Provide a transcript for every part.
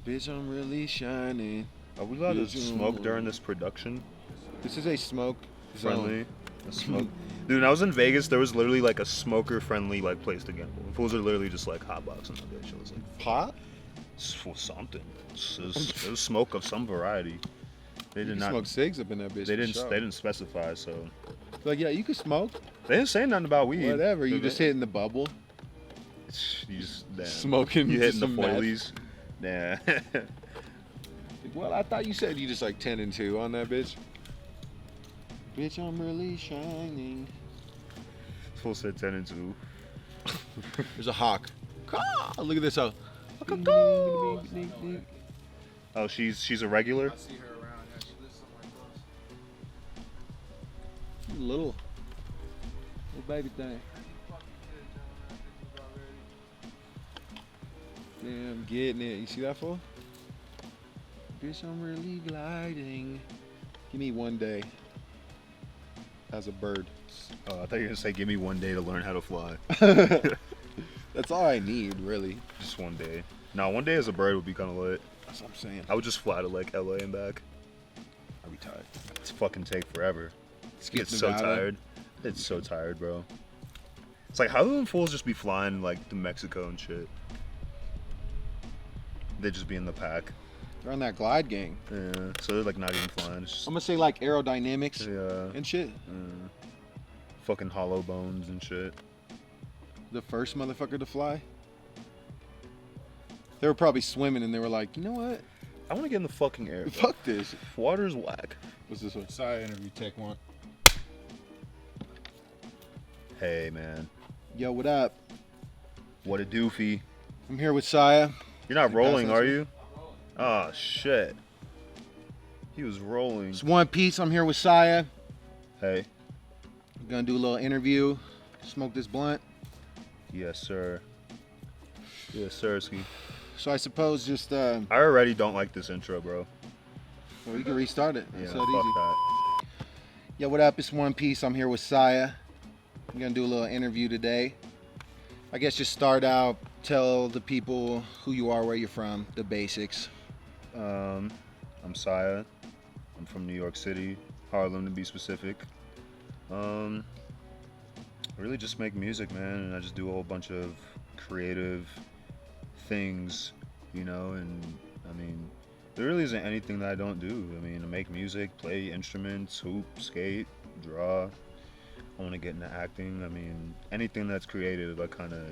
Bitch, I'm really shining. Are we allowed to Bitch, smoke during this production? This is a smoke Friendly? zone. A smoke. Dude, when I was in Vegas, there was literally like a smoker-friendly like place to gamble. Fools are literally just like hotboxing that bitch. It was like Pot? something. It was smoke of some variety. They You did can not. smoke cigs up in that bitch. They for didn't. sure. They didn't specify. So Like, yeah, you can smoke. they didn't say nothing about weed. Whatever. You They- just hitting the bubble. You just damn. Smoking You hitting the some meth. foilies. Yeah. Well, I thought you said you just like 10 and 2 on that bitch. Bitch, I'm really shining. Full said 10 and 2. There's a hawk. Caw! Look at this. Oh. Oh, she's a regular. I see her around. Yeah, she lives somewhere close. Little baby thing. Damn, getting it. You see that fool? Bitch, I'm really gliding. Give me one day as a bird. Oh, I thought you were gonna say, "Give me one day to learn how to fly." That's all I need, really. Just one day. Now, one day as a bird would be kind of lit. That's what I'm saying. I would just fly to like LA and back. I'll be tired. It's fucking take forever. Skip It's so Nevada. tired. It's so tired, bro. It's like, how do them fools just be flying like to Mexico and shit? They just be in the pack. They're on that glide gang. Yeah. So they're like not even flying. It's just, I'm gonna say like aerodynamics yeah. and shit. Fucking hollow bones and shit. The first motherfucker to fly. They were probably swimming and they were like, you know what? I want to get in the fucking air. Bro. Fuck this. Water's whack. What's this one? S.iah interview, take one. Hey, man. Yo, what up? What a doofy. I'm here with S.iah. You're not Hey, rolling, pass that are to you? Oh, shit. He was rolling. It's One Piece. I'm here with S.iah. Hey. I'm gonna do a little interview. Smoke this blunt. Yes, sir. Yes, sirski. So I suppose just I already don't like this intro, bro. well, you can restart it. Yeah, It's fuck so easy. that. Yo, what up? It's One Piece. I'm here with S.iah. I'm gonna do a little interview today. I guess just start out, tell the people who you are, where you're from, the basics. I'm S.iah. I'm from New York City, Harlem to be specific. I really just make music, man, and I just do a whole bunch of creative things, you know, and I mean, there really isn't anything that I don't do. I mean, I make music, play instruments, hoop, skate, draw. I want to get into acting. I mean, anything that's creative, I kind of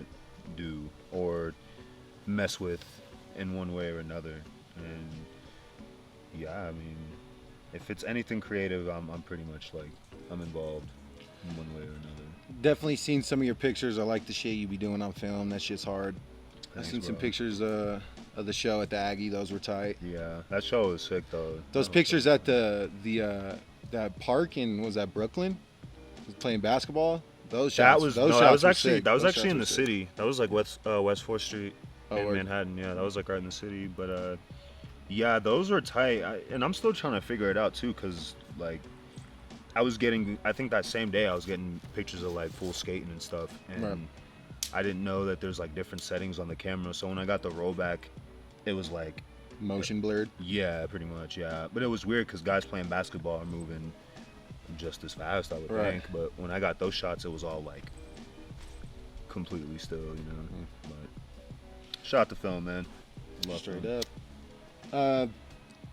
do or mess with in one way or another. And yeah, I mean, if it's anything creative, I'm pretty much like, I'm involved in one way or another. Definitely seen some of your pictures. I like the shit you be doing on film. That shit's hard. Thanks, I've seen some bro. pictures of the show at the Aggie. Those were tight. Yeah, that show was sick though. Those That was pictures sick. at that park in, was that Brooklyn? Playing basketball. Those shots. That was those no, shots that was were actually sick. that was Those actually shots in were the sick. city. That was like West 4th Street Oh, in word. Manhattan. Yeah, that was like right in the city. But yeah, those were tight. And I'm still trying to figure it out too, cause like I think that same day I was getting pictures of like full skating and stuff, and Right. I didn't know that there's like different settings on the camera. So when I got the rollback, it was like, Motion blurred. yeah, pretty much, yeah. But it was weird because guys playing basketball are moving just as fast, I would Right. think. But when I got those shots, it was all like completely still, you know. But shot the film, man. Love Straight film. up.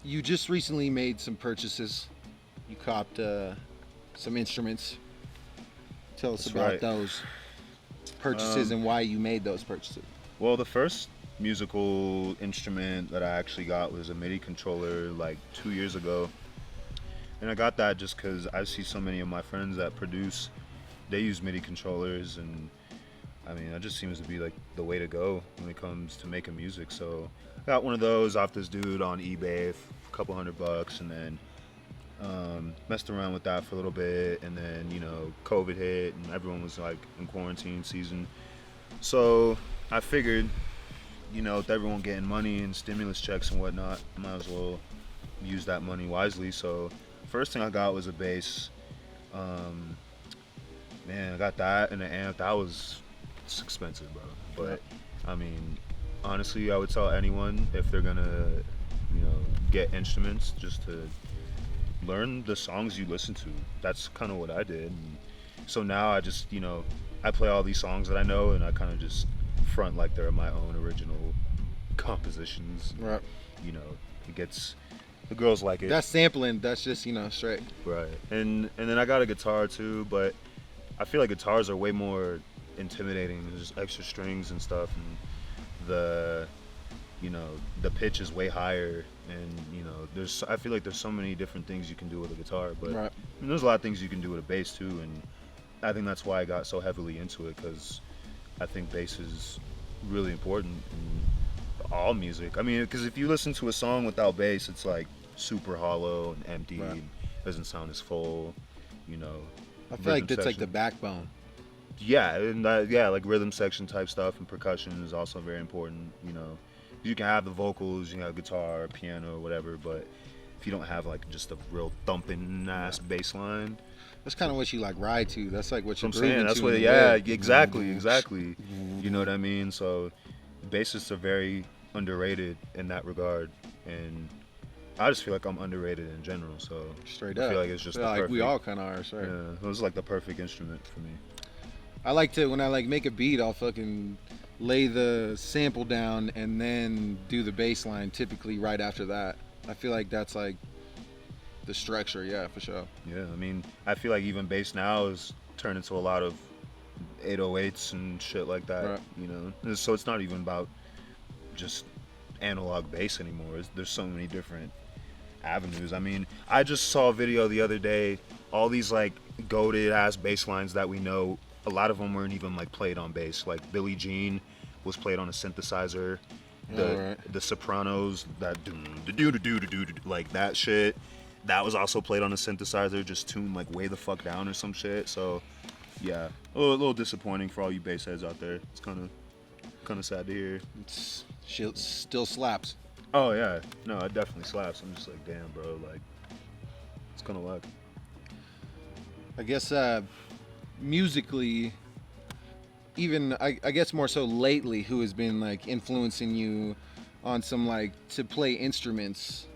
You just recently made some purchases. You copped some instruments. Tell us That's about right. those purchases and why you made those purchases. Well, the first musical instrument that I actually got was a MIDI controller like 2 years ago. And I got that just because I see so many of my friends that produce, they use MIDI controllers, and I mean, that just seems to be like the way to go when it comes to making music. So I got one of those off this dude on eBay for a couple $100, and then messed around with that for a little bit, and then, you know, COVID hit and everyone was like in quarantine season. So I figured, you know, with everyone getting money and stimulus checks and whatnot, I might as well use that money wisely. So first thing I got was a bass. Man, I got that and an amp. It's expensive, bro. But I mean, honestly, I would tell anyone if they're gonna, get instruments, just to learn the songs you listen to. That's kind of what I did. And so now I just, I play all these songs that I know, and I kind of just front like they're my own original compositions. Right. You know, it gets the girls like it. That's sampling. That's just straight. Right. And then I got a guitar too, but I feel like guitars are way more intimidating. There's just extra strings and stuff, and the pitch is way higher, and I feel like there's so many different things you can do with a guitar, but Right. there's a lot of things you can do with a bass too, and I think that's why I got so heavily into it, because I think bass is really important in all music. I mean, because if you listen to a song without bass, it's like super hollow and empty, Right. and doesn't sound as full, I feel like rhythm that's like the section. backbone. Yeah, and like rhythm section type stuff, and percussion is also very important. You can have the vocals, you can have guitar, piano, or whatever, but if you don't have like just a real thumping ass bass line, That's kind of what you like ride to. That's like what that's you're what I'm saying. grooving That's to what, in the yeah, bed. exactly. You know what I mean? So bassists are very underrated in that regard, and I just feel like I'm underrated in general. So Straight I up. feel like it's just Feel the like perfect. we all kind of are, right? Yeah, it was like the perfect instrument for me. I like to, when I like make a beat, I'll fucking lay the sample down and then do the bass line typically right after that. I feel like that's like the structure, yeah, for sure. Yeah, I mean, I feel like even bass now is turned into a lot of 808s and shit like that. Right. So it's not even about just analog bass anymore. There's so many different avenues. I mean, I just saw a video the other day. All these like goated ass bass lines that we know, a lot of them weren't even like played on bass. Like Billie Jean was played on a synthesizer. The Sopranos, that like that shit, that was also played on a synthesizer, just tuned like way the fuck down or some shit. So yeah, a little disappointing for all you bass heads out there. It's kind of sad to hear. Still slaps. Oh yeah, no, it definitely slaps. I'm just like, damn, bro, like it's kind of whack. I guess musically, even I guess more so lately, who has been like influencing you on some like to play instruments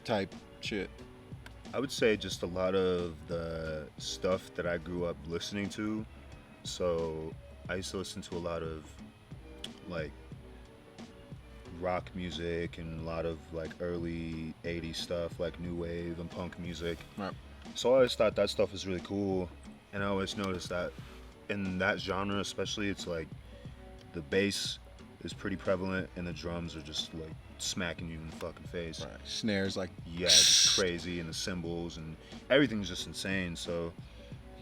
type shit? I would say just a lot of the stuff that I grew up listening to. So I used to listen to a lot of like rock music and a lot of like early 80s stuff, like new wave and punk music. Right. So I always thought that stuff was really cool, and I always noticed that in that genre especially, it's like the bass is pretty prevalent and the drums are just like smacking you in the fucking face. Right. Snares like Yeah, just crazy, and the cymbals and everything's just insane. So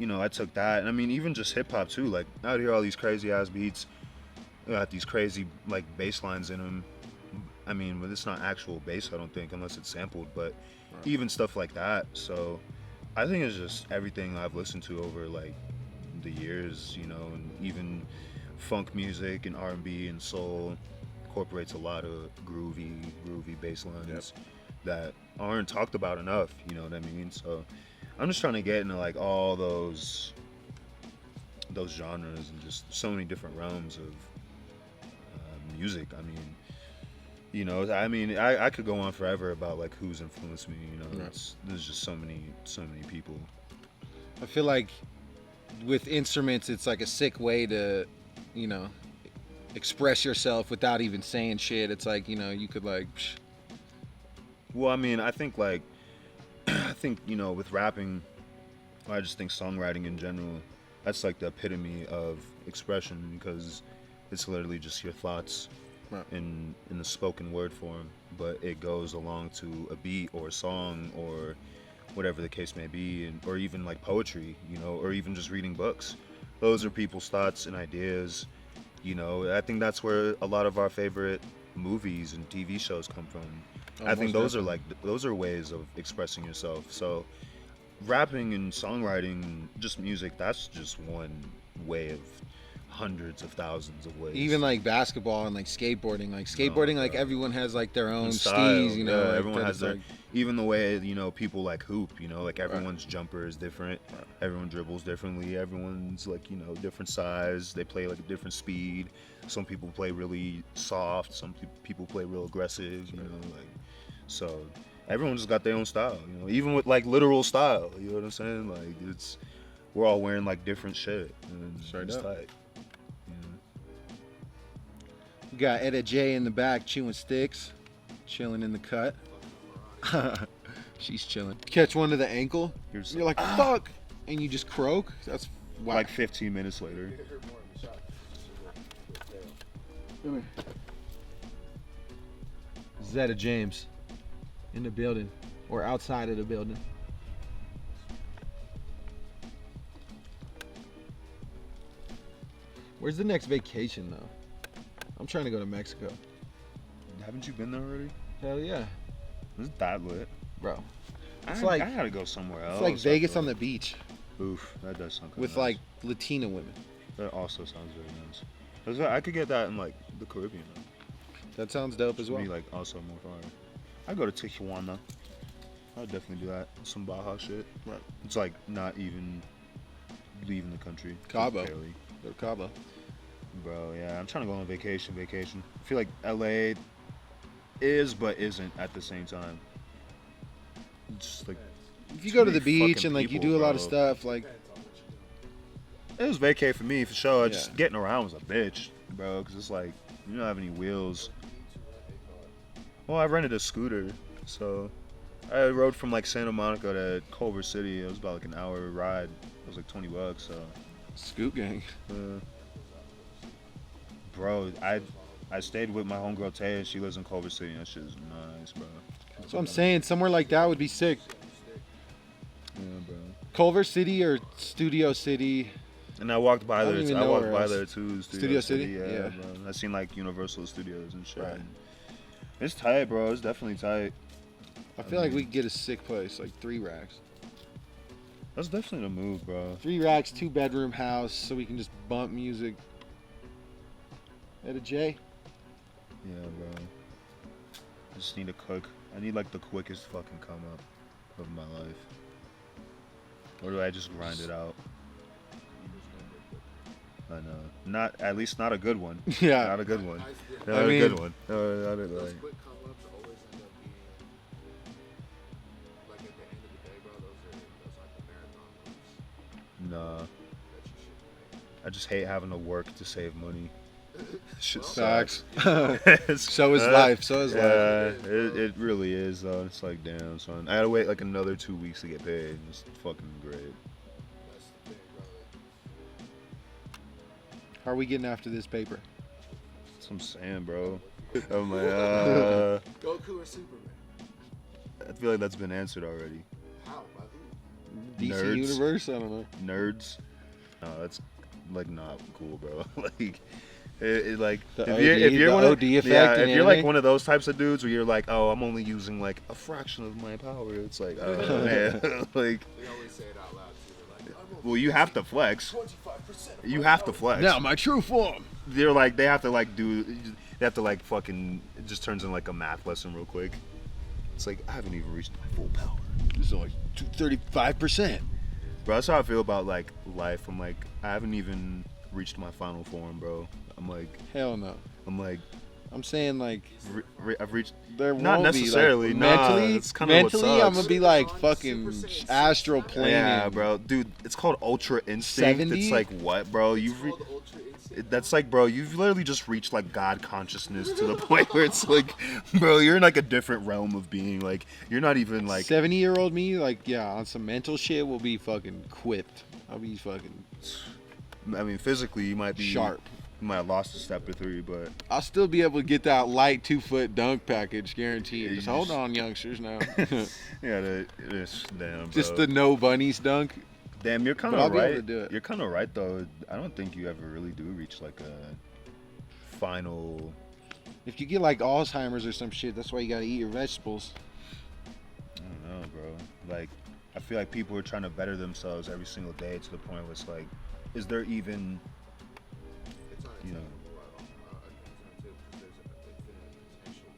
I took that, and I mean even just hip hop too. Like I'd hear all these crazy ass beats, got these crazy like bass lines in them. I mean, but it's not actual bass, I don't think, unless it's sampled. But even stuff like that. So I think it's just everything I've listened to over like the years, and even funk music and R&B and soul incorporates a lot of groovy bass lines that aren't talked about enough. You know what I mean? So I'm just trying to get into like all those genres and just so many different realms of music. I mean, I could go on forever about like who's influenced me. There's just so many people. I feel like with instruments, it's like a sick way to, express yourself without even saying shit. It's like, you could like. Well, I mean, I think like, with rapping, I just think songwriting in general, that's like the epitome of expression, because it's literally just your thoughts in the spoken word form, but it goes along to a beat or a song or whatever the case may be, or even like poetry, or even just reading books. Those are people's thoughts and ideas. I think that's where a lot of our favorite movies and TV shows come from. I think those are ways of expressing yourself. So rapping and songwriting, just music, that's just one way of hundreds of thousands of ways. Even like basketball and like skateboarding. Like skateboarding, like bro. everyone has like their own style, steez, you know. yeah, like, everyone that has it's, their, like, even the way, you know, people like hoop, you know, like everyone's jumper is different, everyone dribbles differently, everyone's like, you know, different size, they play like a different speed, some people play really soft, some people play real aggressive, you know, like, so everyone just got their own style, you know, even with like literal style, you know what I'm saying, like it's, we're all wearing like different shit, and Straight it's up. tight. We got Etta J in the back chewing sticks, chilling in the cut. She's chilling. Catch one to the ankle. You're like, fuck, and you just croak. That's wow. Like 15 minutes later. Zetta James in the building or outside of the building. Where's the next vacation though? I'm trying to go to Mexico. Haven't you been there already? Hell yeah, It's that lit. bro. It's I like gotta go somewhere else. it's like I Vegas feel on the beach Oof, that does sound kinda with nice. like Latina women. That also sounds very nice. I could get that in like the Caribbean. Though. That sounds dope as It'd well. be like also more fire. I'd go to Tijuana. I'd definitely do that. Some Baja shit. Right. It's like not even leaving the country. Cabo. Barely. Go to Cabo. Bro, yeah, I'm trying to go on vacation. I feel like LA is but isn't at the same time. It's just like If you too go to the many beach fucking and like you people, do a lot of bro. stuff, like It was vacay for me for sure. Yeah. Just getting around was a bitch, bro. Because it's like you don't have any wheels. Well, I rented a scooter, so I rode from like Santa Monica to Culver City. It was about like an hour ride. It was like $20. So, Scoot Gang. bro, I stayed with my homegirl Taya. She lives in Culver City. And that shit is nice, bro. So I'm saying somewhere like that would be sick. Yeah, bro. Culver City or Studio City. And I walked by I don't there. even I know walked where by else. there too. Studio City? Yeah, Yeah. bro. I seen like Universal Studios and shit. Right. It's tight, bro. It's definitely tight. I feel like we could get a sick place, like 3 racks. That's definitely the move, bro. 3 racks, 2-bedroom house, so we can just bump music. At a J. Yeah, bro. I just need to cook. I need like the quickest fucking come up of my life. Or do I just grind it out? I know. Not at least not a good one. Yeah. Not a good one. I Not a mean- good one. No, not a, Those like, quick come-ups always end up being, like at the end of the day, bro, those are like the marathon moves nah. that you should make. I just hate having to work to save money. Shit Facts. sucks. So is life. So is life. Yeah, it really is though. It's like damn son. I had to wait like another 2 weeks to get paid. It's fucking great. That's the thing, bro. How are we getting after this paper? That's what I'm saying, bro. I'm like, Goku or Superman? I feel like that's been answered already. How? By who? DC Nerds. Universe? I don't know. Nerds. No, that's like not cool, bro. Like, it like The if OD, you're the one of, OD effect yeah, in if you're like anime? one of those types of dudes where you're like, oh, I'm only using like a fraction of my power. It's like, oh man, like, They always say it out loud too. They're like, I'm well, you have to flex. 25%. of You my have to power." flex. Now my true form. They're like, they have to like do, they have to like fucking. It just turns into like a math lesson real quick. It's like I haven't even reached my full power. This is like 35%. Bro, that's how I feel about like life. I'm like, I haven't even reached my final form, bro. I'm like, Hell no. I'm saying like I've reached. there Not won't necessarily, be, like, nah, mentally. it's kinda what mentally, I'm sucks. gonna be like Super fucking Saiyan astral 6. planing. Yeah, bro, dude, it's called Ultra Instinct. 70? It's like what, bro? It's You've called Ultra Instinct. that's like, bro, you've literally just reached like God consciousness to the point where it's like, bro, you're in like a different realm of being. Like, you're not even like. 70-year-old me, like yeah, on some mental shit, will be fucking quipped. I'll be fucking I mean, physically, you might be sharp. You might have lost a step or 3, but I'll still be able to get that light 2-foot dunk package, guaranteed. Yeah, Just you hold just- on, youngsters. Now, yeah, it's damn. just bro. the no bunnies dunk. Damn, you're kind But I'll of be able right. to do it. You're kind of right though. I don't think you ever really do reach like a final. If you get like Alzheimer's or some shit, that's why you gotta eat your vegetables. I don't know, bro. Like, I feel like people are trying to better themselves every single day to the point where it's like, is there even that's you know. what I concern too, because there's infinite potential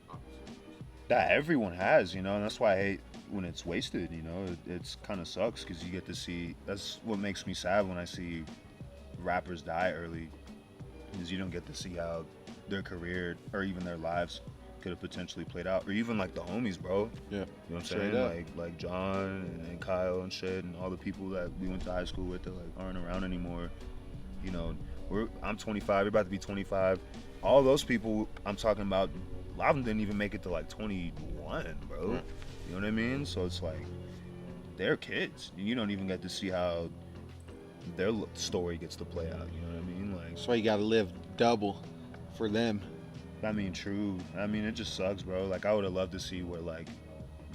opportunities. That everyone has, you know, and that's why I hate when it's wasted, you know. It's kind of sucks because you get to see. That's what makes me sad when I see rappers die early, is you don't get to see how their career or even their lives could have potentially played out, or even like the homies, bro. Yeah. You know what I'm Straight saying? up. Like John and Kyle and shit, and all the people that we went to high school with that like aren't around anymore. You know, I'm 25. You're about to be 25. All those people I'm talking about, a lot of them didn't even make it to like 21, bro. Right. You know what I mean? So it's like they're kids. You don't even get to see how their story gets to play out. You know what I mean? Like, That's why you gotta live double for them. I mean, true. I mean, it just sucks, bro. Like, I would have loved to see where like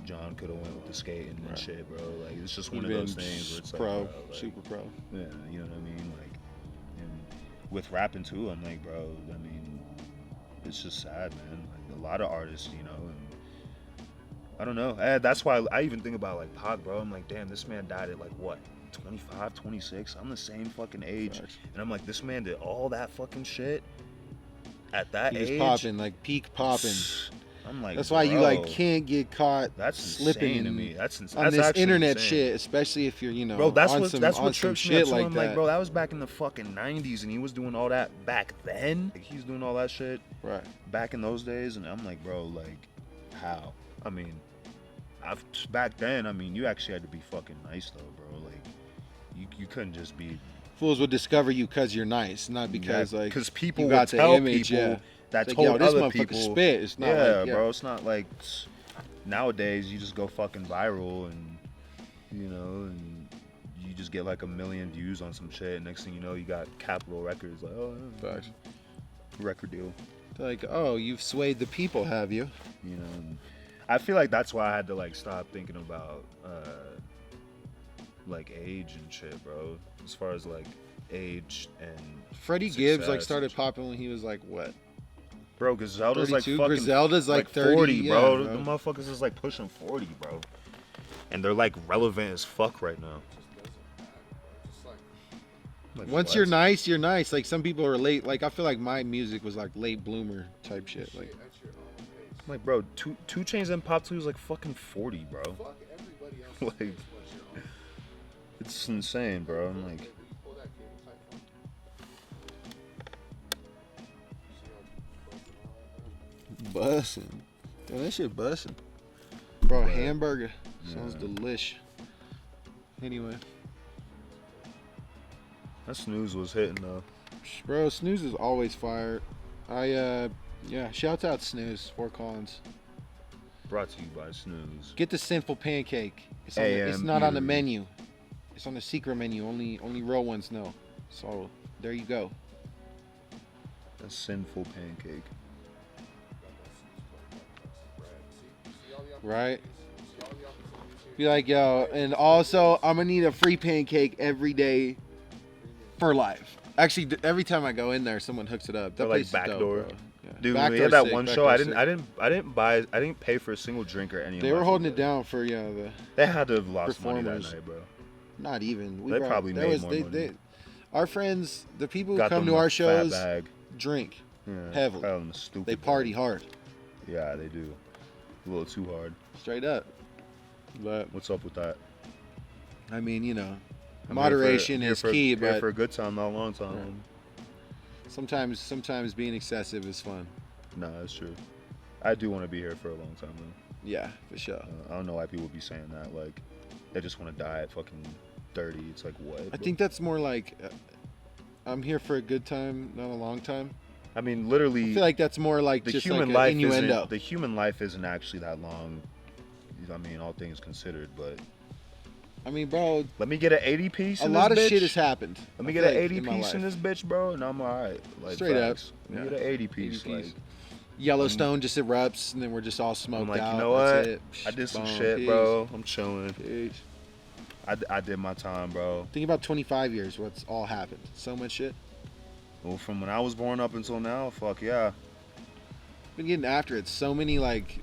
John could have went with the skating and Right. shit, bro. Like, it's just He'd one of been those things where it's like, pro, bro, like, super pro. yeah, you know what I mean? Like, and with rapping too, I'm like, bro, I mean, it's just sad, man. Like, a lot of artists, you know, and I don't know. That's why I even think about like Pac, bro. I'm like, damn, this man died at like what, 25, 26? I'm the same fucking age, Facts. and I'm like, this man did all that fucking shit at that He was age. popping, like peak popping. I'm like, That's why you like bro, can't get caught That's slipping insane to me. That's on this actually internet insane. shit, especially if you're, you know, Bro, that's on what some, that's on what some trips me. I shit told like him, that. like, bro, that was back in the fucking 90s, and he was doing all that back then. Like, he's doing all that shit Right. back in those days, and I'm like, bro, like, how? I mean, back then, I mean, you actually had to be fucking nice though, bro. Like, you couldn't just be Fools will discover you because you're nice, not because like because people you will got the tell image, people yeah. that It's like, yo, told this other motherfucker people. spit. It's not Yeah, like, bro, it's not like nowadays you just go fucking viral and you know and you just get like 1 million views on some shit. Next thing you know, you got Capitol Records like, oh, yeah, Facts. record deal. Like, oh, you've swayed the people, have you? You know, and I feel like that's why I had to like stop thinking about like age and shit, bro. As far as like age and Freddie Gibbs like success started and shit. popping when he was like what? bro, Griselda's like 32? fucking Griselda's like 30, 40, yeah, bro. bro. The motherfuckers is like pushing 40, bro. And they're like relevant as fuck right now. Just doesn't matter, bro. Just like, Like, Once what? you're nice, you're nice. Like some people are late. Like I feel like my music was like late bloomer type shit. Like at your own pace. I'm like, bro, two Chainz and Pop 2 is like fucking 40, bro. Fuck everybody else. Like- Pace, what's your own? It's insane, bro. I'm like, Hey, you pull that cable tight for me? See how busting all that? bussin'. Damn, that shit bussin'. Bro, Right. hamburger sounds Yeah. delish. Anyway, that snooze was hitting though. bro, Snooze is always fired. Yeah, shouts out Snooze, Fort Collins. Brought to you by Snooze. Get the sinful pancake. It's, it's AM not on the Eatery. menu. It's on the secret menu. Only real ones know. So there you go. A sinful pancake. Right? Be like, yo, and also I'm gonna need a free pancake every day for life. Actually, every time I go in there, someone hooks it up. That Or, like, place is dope, backdoor. bro. Yeah. Dude, we Backdoor's had that sick, one show. backdoor's sick. I didn't pay for a single drink or any. They of were my holding food. it down for the They had to have lost money that performers. night, bro. not even. They probably that made was, more they, money. They, our friends, the people who Got come them to a our fat shows, bag. drink Yeah, heavily. got them a stupid They bag. party hard, Yeah, they do. A little too hard. straight up. But What's up with that? I mean, you know, I'm moderation here is for, key, here but for a good time, not a long time. Right. sometimes being excessive is fun. No, that's true. I do want to be here for a long time though. Yeah, for sure. I don't know why people be saying that. Like, they just want to die at fucking 30. It's like, what? I think that's more like I'm here for a good time, not a long time. I mean, I literally, feel like that's more like the just human like life an innuendo. isn't. The human life isn't actually that long. I mean, all things considered, but I mean, bro, let me get an 80 piece. a in lot of this shit bitch. has happened. Let me I get feel an like, 80 in my piece in life. this bitch, bro, and I'm alright. Like, Straight up. facts. Let me Yeah. get an 80 piece. 80 piece. Like, Yellowstone just erupts, and then we're just all smoked I'm like, out. you know That's what? it. I did some Boom. shit, Peace. bro. I'm chilling. Peace. I did my time, bro. Think about 25 years. What's all happened? So much shit. Well, from when I was born up until now, fuck yeah. Been getting after it. So many like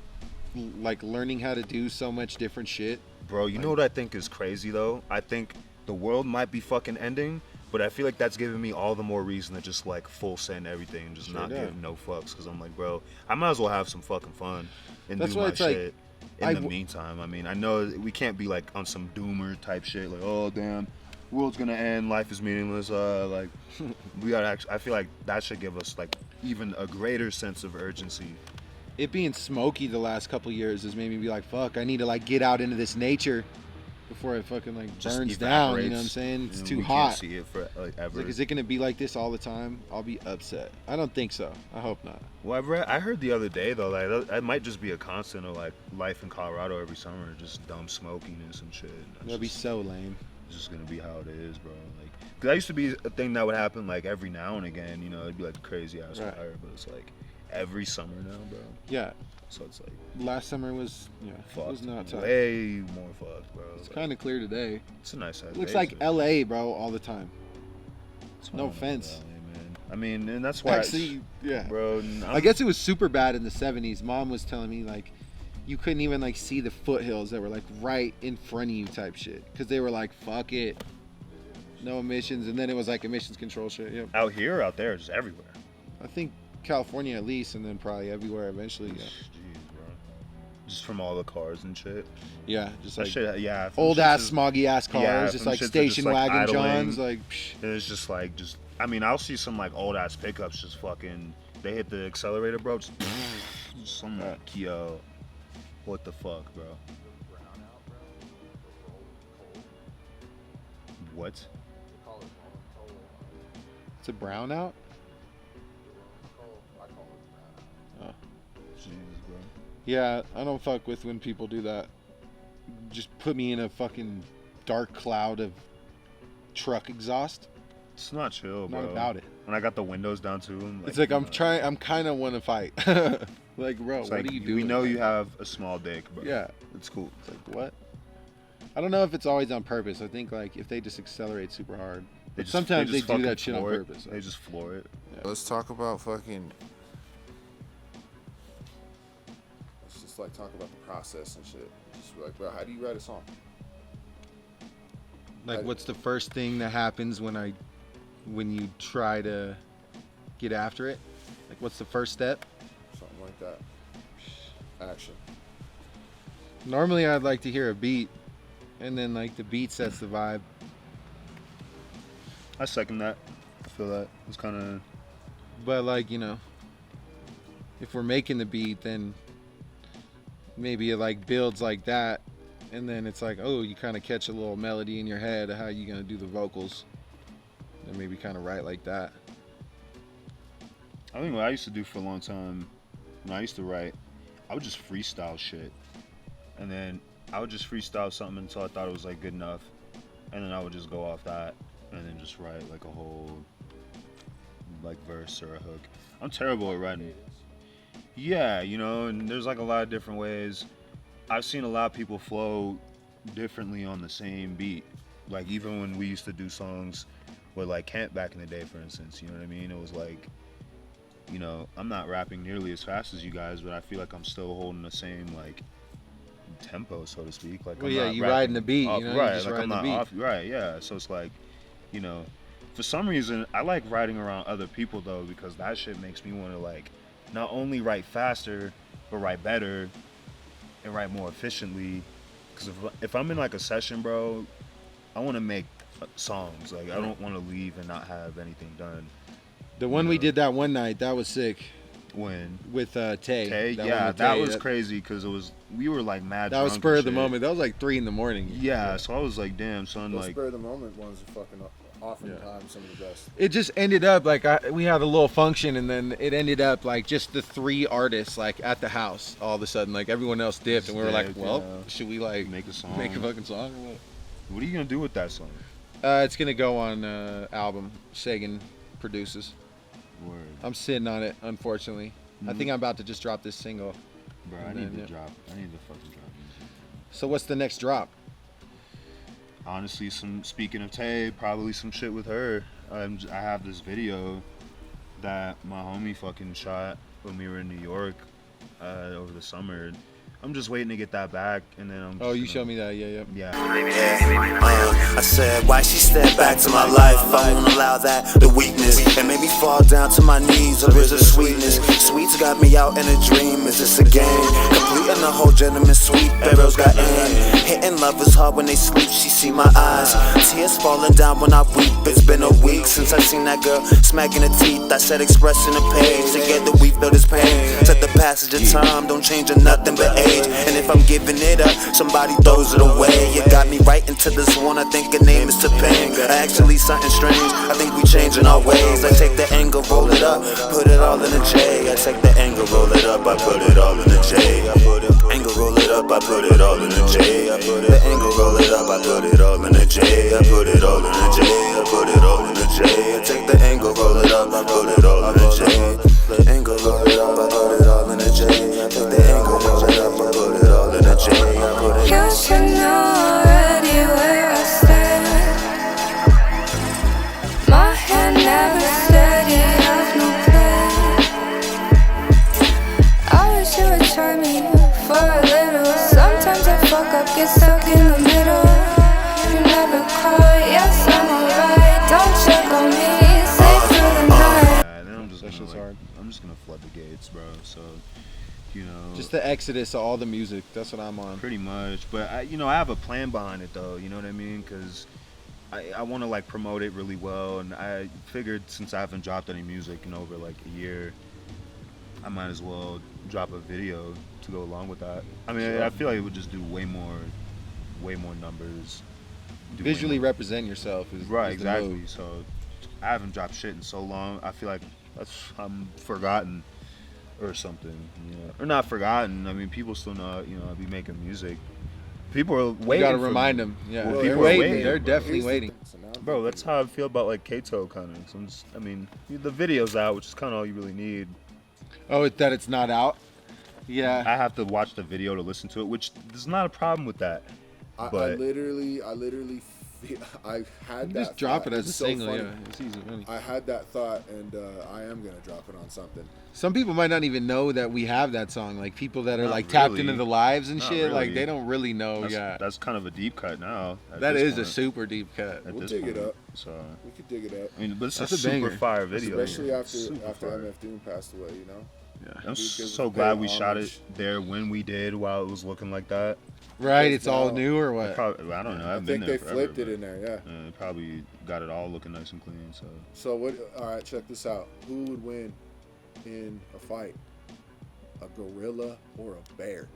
learning how to do so much different shit. Bro, you know what I think is crazy though? I think the world might be fucking ending, But I feel like that's giving me all the more reason to just like full send everything and just Sure not does. give no fucks. Because I'm like, bro, I might as well have some fucking fun and That's do why my it's like, shit. I In the w- meantime, I mean, I know we can't be like on some doomer type shit. Like, oh damn, world's gonna end, life is meaningless. Like, we gotta actually. I feel like that should give us like even a greater sense of urgency. it being smoky the last couple years has made me be like, fuck, I need to like get out into this nature before it fucking like Just burns down. You know what I'm evaporates, saying? It's and too we hot. Can't see it for like ever. Like, is it gonna be like this all the time? I'll be upset. I don't think so. I hope not. Well, I heard the other day though, like that might just be a constant of like life in Colorado every summer, just dumb smokiness and shit. That'd be so lame. It's just gonna be how it is, bro. Like, cause that used to be a thing that would happen like every now and again. You know, it'd be like crazy ass Right. fire, but it's like every summer now, bro. Yeah. So it's like Last summer was it was fucked, not tough. way more fucked, bro. It's Like, kind of clear today. it's a nice. It looks like LA, bro, all the time. No offense. man. I mean, and that's why. Actually, yeah. bro. I guess it was super bad in the 70s. Mom was telling me like you couldn't even like see the foothills that were like right in front of you type shit because they were like fuck it, no emissions, and then it was like emissions control shit. Yep. out here, out there, just everywhere. I think California at least, and then probably everywhere eventually. Yeah, Jeez, bro. Just from all the cars and shit. yeah, just That like shit, yeah. from old shit ass just- smoggy ass cars, yeah, just from like shit that just, station like, wagon idling. Johns, like. Psh. And it's just like, I mean, I'll see some like old ass pickups just fucking. They hit the accelerator, bro. Just some like, yo, what the fuck, bro? The brownout, bro. The roll coal. What? They call it rolling coal. It's a brownout. The rolling coal. I call it brownout. Jesus, bro. Yeah, I don't fuck with when people do that. Just put me in a fucking dark cloud of truck exhaust. It's not chill, bro. Not about it. When I got the windows down too. It's like I'm kind of want to fight. Like, bro, It's what like, are you doing? we know you have a small dick, bro. Yeah. It's cool. It's like, what? I don't know if it's always on purpose. I think like if they just accelerate super hard. But sometimes they do fucking that shit on floor it. purpose. They just floor it. Let's talk about fucking. Let's just like talk about the process and shit. Just be like, bro, how do you write a song? Like, what's the first thing that happens when you try to get after it? Like, what's the first step? Something like that. Action. Normally, I'd like to hear a beat, and then like the beat sets the vibe. I second that. I feel that. It's kind of. But like, if we're making the beat, then maybe it like builds like that, and then it's like, oh, you kind of catch a little melody in your head of how you gonna do the vocals, and maybe kind of write like that. I think what I used to do for a long time, when I used to write, I would just freestyle shit. And then I would just freestyle something until I thought it was like good enough. And then I would just go off that and then just write like a whole like verse or a hook. I'm terrible at writing. Yeah, and there's like a lot of different ways. I've seen a lot of people flow differently on the same beat. Like even when we used to do songs with like Kent back in the day, for instance, you know what I mean? It was like, I'm not rapping nearly as fast as you guys, but I feel like I'm still holding the same like tempo, so to speak. Like, Well, I'm yeah, not you rapping riding the beat, off- you're right? just Like I'm riding the not beat. off, right? Yeah. So it's like, for some reason, I like writing around other people though, because that shit makes me want to like not only write faster, but write better and write more efficiently. Because if I'm in like a session, bro, I want to make songs. Like I don't want to leave and not have anything done. The one we did that one night, that was sick. When With Tay. okay, That yeah, one with that Tay, was crazy because we were like mad. That was drunk spur and of the shit. moment. That was like 3 a.m. Yeah, so I was like, damn, son, Those like, spur of the moment ones are fucking oftentimes some of the best. It just ended up like we had a little function, and then it ended up like just the 3 artists like at the house. All of a sudden, like everyone else dipped, and we were like, Dipped, well, yeah. should we like make a song. make a fucking song or what? What are you gonna do with that song? It's gonna go on album. Sagan produces. Word, I'm sitting on it, unfortunately. I think I'm about to just drop this single. bro. and I need then, to yeah. drop. I need to fucking drop music. So what's the next drop? Honestly, speaking of Tay, probably some shit with her. I have this video that my homie fucking shot when we were in New York over the summer. I'm just waiting to get that back, and then I'm. Oh, you showed me that. Yeah. I said, why she step back to my life? I won't allow that, the weakness. It made me fall down to my knees, or is it sweetness? Sweets got me out in a dream, is this a game? Completing the whole gentleman suite, barrels got aim. Hitting lovers hard when they sleep, she see my eyes. Tears falling down when I weep, it's been a week since I seen that girl smacking her teeth. I said expressing the page, together we feel this pain. Said the passage of time don't change or nothing but age. And if I'm giving it up, somebody throws it away. You got me right into this one, I think her name is Topanga. Actually something strange, I think we changing our ways. I take the anger, roll it up, put it all in a J. I take the anger, roll it up, I put it all in a J. I put it, anger, roll it up, I put it all in a J. I put the anger, roll it up, I put it all in a J. I put it all in a J. I put it all in a J. I take the anger, roll it up, I put it all in a J. The anger, roll it up, I put it all in a J. I take the anger, roll it up, I put it all in a J. I put it. You should know already where I stand. My hand never steady, have no plan. I wish you would try me for a little. Sometimes I fuck up, get stuck in the middle. You never call, yes I'm alright. Don't check on me, sleep through the night. And then I'm just That gonna shit's like, hard. I'm just gonna flood the gates, bro. So, you know, Just the exodus of all the music. That's what I'm on. pretty much. But I have a plan behind it though. You know what I mean? Because I want to like promote it really well, and I figured since I haven't dropped any music in over like a year, I might as well drop a video to go along with that. I mean, I feel like it would just do way more numbers. Do way Visually more- represent yourself is Right, is the exactly. move. So I haven't dropped shit in so long. I feel like I'm forgotten or something. You know, or not forgotten. I mean, people still know. You know, I be making music. People are waiting. You gotta for remind me. them. Yeah, Well, they're people are waiting. waiting, They're bro. definitely Here's the waiting. thing, so now I'm Bro, that's thinking- how I feel about like KAYTOH kind of. So I mean, the video's out, which is kind of all you really need. Oh, that it's not out. Yeah. I have to watch the video to listen to it, which there's not a problem with that. I But literally feel, I had You that just drop thought. it as a It's so single. funny. Yeah, it's easy money. I had that thought, and I am gonna drop it on something. Some people might not even know that we have that song. Like people that are Not like tapped really. into the lives and Not shit. Like really. they don't really know. that's, Yeah, that's kind of a deep cut now. at that this is a point. super deep cut. At We'll this dig it point. up. So We could dig it up, I mean, but it's That's a a super banger. fire video. especially after Super fire. MF Doom passed away. You know, Yeah. I'm Dude, gives so us glad great we shot it homage. there when we did, while it was looking like that. Right. Because It's all now- new or I what? probably, I don't know. I I've been think there they forever, flipped it but, in there. Yeah. probably got it all looking nice and clean. So So what? All right, check this out. Who would win in a fight? A gorilla or a bear?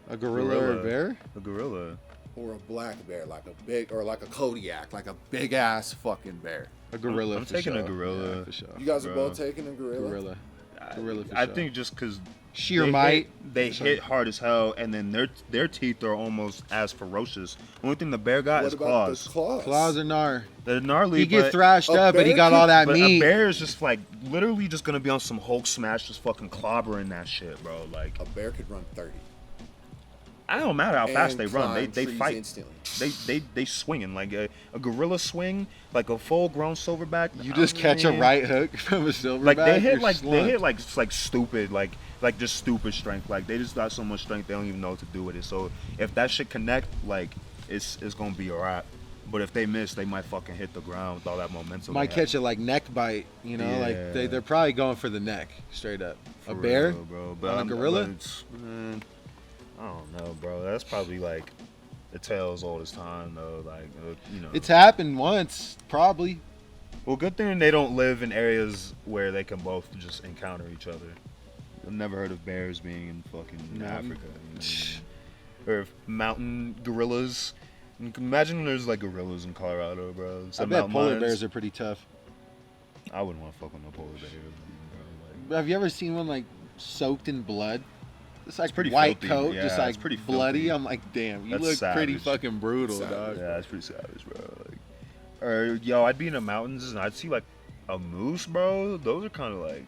A gorilla or a Gorilla. bear? a gorilla. Or a black bear, like a big, or like a Kodiak, like a big ass fucking bear. A gorilla. I'm for taking a sure. gorilla. Yeah, for sure. You guys are Bro. both taking a gorilla. Gorilla. Gorilla for I sure. think just because Sheer might. they Sure. hit hard as hell, and then their teeth are almost as ferocious. Only thing the bear got What is about claws. the claws? Claws are gnar. They're gnarly. He get but, thrashed a up, but he bear got can- all that but meat. a bear is just like literally just gonna be on some Hulk smash, just fucking clobbering that shit, bro. Like A bear could run 30. I don't matter how fast and they run, climb they trees fight. instantly. They swinging like a gorilla swing, like a full grown silverback. You just catch a Man. right hook from a silverback. Like they hit you're like slumped. they hit like stupid like just stupid strength. Like they just got so much strength they don't even know what to do with it. So if that shit connect, like it's gonna be a wrap. But if they miss, they might fucking hit the ground with all that momentum. Might they catch a like neck bite. You know, like Yeah. they're probably going for the neck straight up. have. A For bear? real, bro. On a gorilla? but it's- man, I don't know, bro. That's probably like the tale as old as time, though. Like you know, It's happened once, probably. well, good thing they don't live in areas where they can both just encounter each other. I've never heard of bears being in fucking Mountain. Africa. You know what I mean? Or mountain gorillas. Imagine there's like gorillas in Colorado, bro. I Some bet mountain polar lions. bears are pretty tough. I wouldn't want to fuck with no polar bear. Bro. Like, Have you ever seen one like soaked in blood? It's like pretty white filthy. coat, Yeah, just it's like pretty bloody. filthy. I'm like, damn, you That's look pretty savage. fucking brutal, Savage. dog. yeah, it's pretty savage, bro. Like, or yo, I'd be in the mountains and I'd see like a moose, bro. Those are kind of like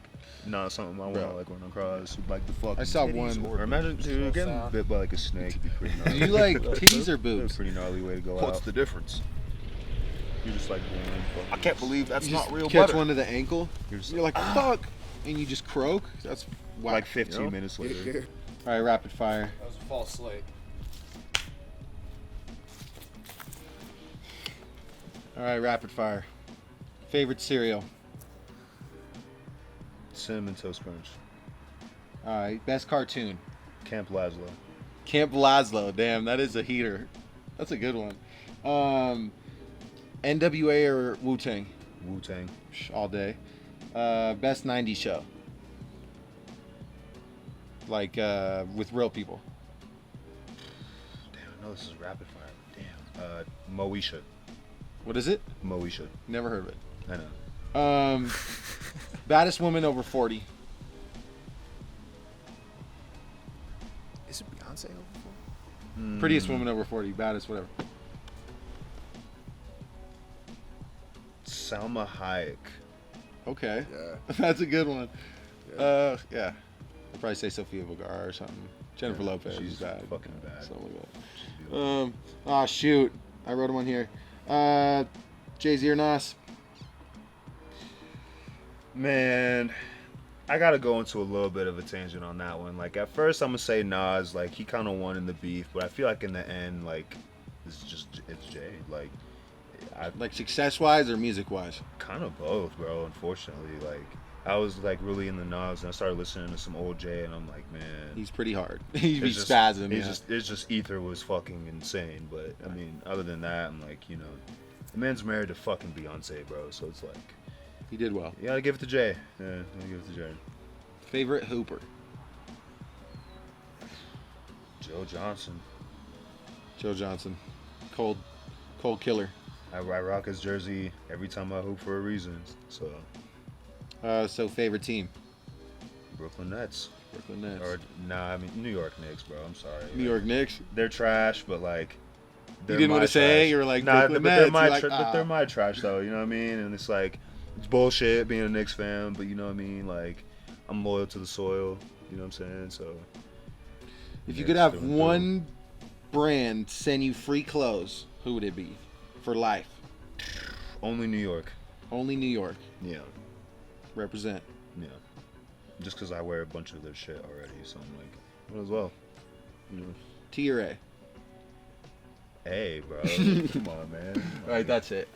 not something I want to Bro. like run across. Like the fucking. I saw titties one- Or imagine dude getting bit by like a snake. Would be pretty Do gnarly. you like titties or That's a boobs? pretty gnarly way to go What's out. the difference? You're just like, man, I can't believe that's You not just real catch butter. one to the ankle. You're just You're like, fuck, and you just croak. That's whack, like 15 you know? minutes Get, later. get All right, rapid fire. That was a false slate. All right, rapid fire. Favorite cereal. Cinnamon Toast Crunch. All right, best cartoon. Camp Lazlo. Camp Lazlo. Damn, that is a heater. That's a good one. NWA or Wu-Tang? Wu-Tang. All day. Best 90s show. Like with real people. Damn, no, this is rapid fire. Damn. Moesha. What is it? Moesha. Never heard of it. I know. Baddest woman over 40. Is it Beyonce over Prettiest woman over 40. Baddest, whatever. Salma Hayek. Okay. Yeah. That's a good one. Yeah. Yeah. I'd probably say Sofia Vergara or something. Jennifer Lopez. she's is bad. fucking bad. Something like She's that. beautiful. Oh, shoot. I wrote one here. Jay-Z or Nas? Man, I gotta go into a little bit of a tangent on that one. Like, at first, I'm gonna say Nas. Like, he kind of won in the beef, but I feel like in the end, like, it's Jay. Like, I Like success-wise or music-wise? kind of both, bro. Unfortunately, like, I was like really in the Nas, and I started listening to some old Jay, and I'm like, man, He's pretty hard. He'd be it's just- spazzing. It's just Ether was fucking insane. But I mean, other than that, I'm like, you know, the man's married to fucking Beyonce, bro. So it's like, He did well. you gotta give it to Jay. Yeah, gotta give it to Jay. Favorite Hooper? Joe Johnson. Joe Johnson. Cold killer. I rock his jersey every time I hoop for a reason. So So favorite team? Brooklyn Nets. Brooklyn Nets. Or nah, I mean New York Knicks, bro. I'm sorry. New York Knicks? They're trash, but like You didn't want to say? You were like, nah, Brooklyn but Nets. they're my You're like, but they're my trash though. You know what I mean? And it's like it's bullshit being a Knicks fan, but you know what I mean? Like I'm loyal to the soil. You know what I'm saying? So If you Knicks could have through and one brand send you free clothes, who would it be? For life. only New York. Only New York. Yeah, Represent. yeah. Just because I wear a bunch of their shit already, so I'm like, might as well. You know. T or A? Hey, bro. Come on, man. All right, that's it.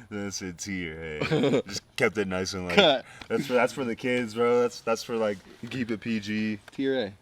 That's it here. Hey, just kept it nice and like. Cut. That's for the kids, bro. That's for like keep it PG. T or A?